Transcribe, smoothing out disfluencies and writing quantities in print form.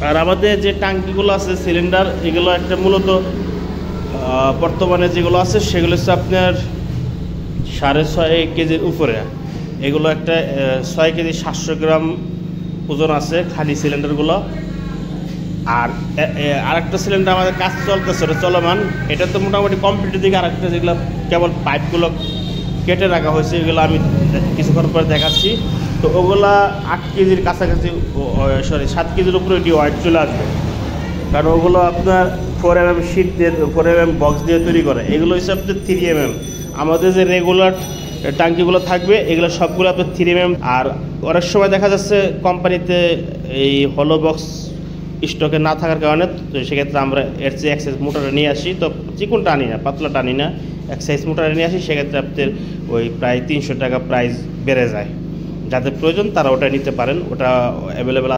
আর আমাদের যে ট্যাঙ্কিগুলো আছে সিলিন্ডার, এগুলো একটা মূলত বর্তমানে যেগুলো আছে সেগুলো হচ্ছে আপনার 6.5 কেজির উপরে। এগুলো একটা 6 কেজি 700 গ্রাম ওজন আছে খালি সিলিন্ডারগুলো। আর আরেকটা সিলিন্ডার আমাদের কাজ চলতেছে, ওটা চলমান। এটা তো মোটামুটি কমপ্লিটের দিকে। আরেকটা যেগুলো কেবল পাইপগুলো কেটে রাখা হয়েছে, এগুলো আমি কিছুক্ষণ পরে দেখাচ্ছি। তো ওগুলা 8 কেজির কাছাকাছি, 7 কেজির উপরে ওয়েট চলে আসবে। কারণ ওগুলো আপনার 4mm শিট দিয়ে 4mm বক্স দিয়ে তৈরি করে। এগুলো হচ্ছে আপনার 3mm। আমাদের যে রেগুলার ট্যাঙ্কিগুলো থাকবে এগুলো সবগুলো আপনার 3mm। আর অনেক সময় দেখা যাচ্ছে কোম্পানিতে এই হলো বক্স স্টকে না থাকার কারণে, তো সেক্ষেত্রে আমরা এর চেয়ে এক্সাইজ মোটরে নিয়ে আসি। তো চিকনটা আনি না, পাতলাটা আনি না, এক্সাইজ মোটরে নিয়ে আসি। সেক্ষেত্রে আপনাদের ওই প্রায় 300 টাকা প্রাইস বেড়ে যায়। যাদের প্রয়োজন তারা ওটা নিতে পারেন, ওটা অ্যাভেলেবেল।